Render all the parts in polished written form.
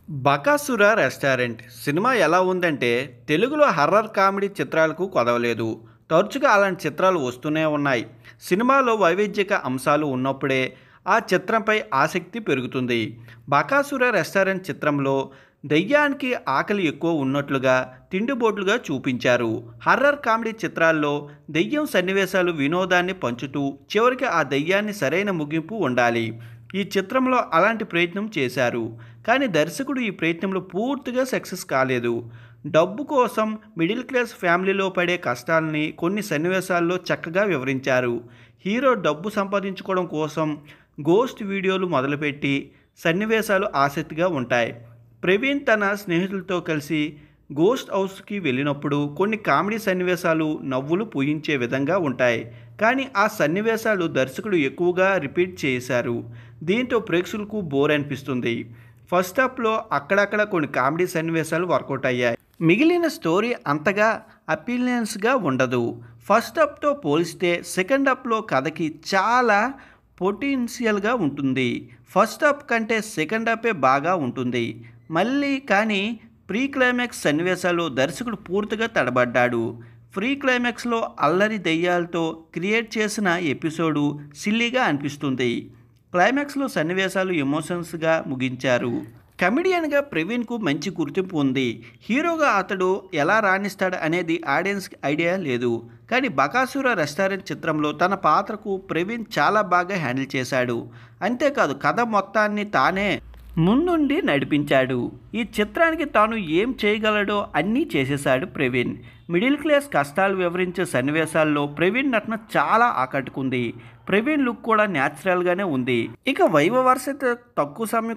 Bakasura restaurant cinema ఎలా ఉందంటే తెలుగులో హర్రర్ కామెడీ చిత్రాలకు కొదవలేదు. తరచుగా అలాంటి చిత్రాలు వస్తూనే ఉన్నాయి. సినిమాలో వైవిధ్యక అంశాలు ఉన్నప్పుడే ఆ చిత్రంపై ఆసక్తి పెరుగుతుంది. బకాసుర రెస్టారెంట్ చిత్రంలో దెయ్యానికి ఆకలి ఎక్కువ ఉన్నట్లుగా తిండిబోట్లుగా చూపించారు. హర్రర్ కామెడీ చిత్రాల్లో దెయ్యం సన్నివేశాలు వినోదాన్ని పంచుతూ చివరికి ఆ దెయ్యాన్ని సరైన ముగింపు ఉండాలి. ఈ చిత్రంలో అలాంటి ప్రయత్నం చేశారు. కానీ దర్శకుడు ఈ ప్రయత్నంలో పూర్తిగా సక్సెస్ కాలేదు. డబ్బు కోసం మిడిల్ క్లాస్ ఫ్యామిలీలో పడే కష్టాలని కొన్ని సన్నివేశాల్లో చక్కగా వివరించారు. హీరో డబ్బు సంపాదించుకోవడం కోసం గోస్ట్ వీడియోలు మొదలుపెట్టి సన్నివేశాలు ఆసక్తిగా ఉంటాయి. ప్రవీణ్ తన స్నేహితులతో కలిసి గోస్ట్ హౌస్కి వెళ్ళినప్పుడు కొన్ని కామెడీ సన్నివేశాలు నవ్వులు పూయించే విధంగా ఉంటాయి. కానీ ఆ సన్నివేశాలు దర్శకుడు ఎక్కువగా రిపీట్ చేశారు. దీంతో ప్రేక్షకులకు బోర్ అనిపిస్తుంది. ఫస్ట్ హాఫ్లో అక్కడక్కడ కొన్ని కామెడీ సన్నివేశాలు వర్కౌట్ అయ్యాయి. మిగిలిన స్టోరీ అంతగా అపీలియన్స్గా ఉండదు. ఫస్ట్ హాఫ్తో పోలిస్తే సెకండ్ హాఫ్లో కథకి చాలా పొటెన్షియల్గా ఉంటుంది. ఫస్ట్ హాఫ్ కంటే సెకండ్ హాఫే బాగా ఉంటుంది. మళ్ళీ కానీ ప్రీ క్లైమాక్స్ సన్నివేశాల్లో దర్శకుడు పూర్తిగా తడబడ్డాడు. ప్రీ క్లైమాక్స్లో అల్లరి దెయ్యాలతో క్రియేట్ చేసిన ఎపిసోడు సిల్లీగా అనిపిస్తుంది. క్లైమాక్స్లో సన్నివేశాలు ఎమోషన్స్గా ముగించారు. కమెడియన్గా ప్రవీణ్కు మంచి గుర్తింపు ఉంది. హీరోగా అతడు ఎలా రాణిస్తాడు అనేది ఆడియన్స్కి ఐడియా లేదు. కానీ బకాసుర రెస్టారెంట్ చిత్రంలో తన పాత్రకు ప్రవీణ్ చాలా బాగా హ్యాండిల్ చేశాడు. అంతేకాదు కథ మొత్తాన్ని తానే ముందుండి నడిపించాడు. ఈ చిత్రానికి తాను ఏం చేయగలడో అన్నీ చేసేశాడు ప్రవీణ్. మిడిల్ క్లాస్ కష్టాలు వివరించే సన్నివేశాల్లో ప్రవీణ్ నటన చాలా ఆకట్టుకుంది. ప్రవీణ్ లుక్ కూడా న్యాచురల్గానే ఉంది. ఇక వైవవర్షత తక్కువ సమయం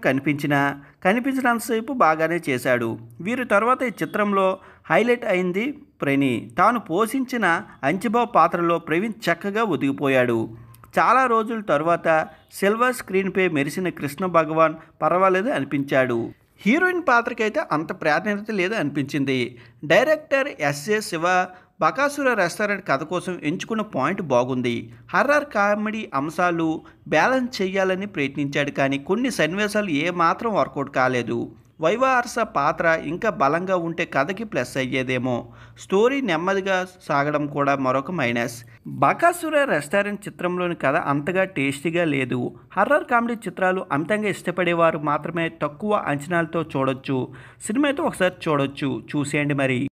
కనిపించినంతసేపు బాగానే చేశాడు. వీరి తర్వాత ఈ చిత్రంలో హైలైట్ అయింది ప్రణి. తాను పోషించిన అంచిబాబు పాత్రలో ప్రవీణ్ చక్కగా ఒదిగిపోయాడు. చాలా రోజుల తర్వాత సిల్వర్ స్క్రీన్పై మెరిసిన కృష్ణ భగవాన్ పర్వాలేదు అనిపించాడు. హీరోయిన్ పాత్రకైతే అంత ప్రాధాన్యత లేదు అనిపించింది. Director SA Shiva Bakasura restaurant కథ కోసం ఎంచుకున్న పాయింట్ బాగుంది. హర్రర్ కామెడీ అంశాలు బ్యాలెన్స్ చేయాలని ప్రయత్నించాడు. కానీ కొన్ని సన్నివేశాలు ఏమాత్రం వర్కౌట్ కాలేదు. వైవహర్ష పాత్ర ఇంకా బలంగా ఉంటే కథకి ప్లస్ అయ్యేదేమో. స్టోరీ నెమ్మదిగా సాగడం కూడా మరొక మైనస్. బకాసుర రెస్టారెంట్ చిత్రంలోని కథ అంతగా టేస్టీగా లేదు. హర్రర్ కామెడీ చిత్రాలు అమితంగా ఇష్టపడేవారు మాత్రమే తక్కువ అంచనాలతో చూడొచ్చు. సినిమా అయితే ఒకసారి చూడొచ్చు. చూసేయండి మరి.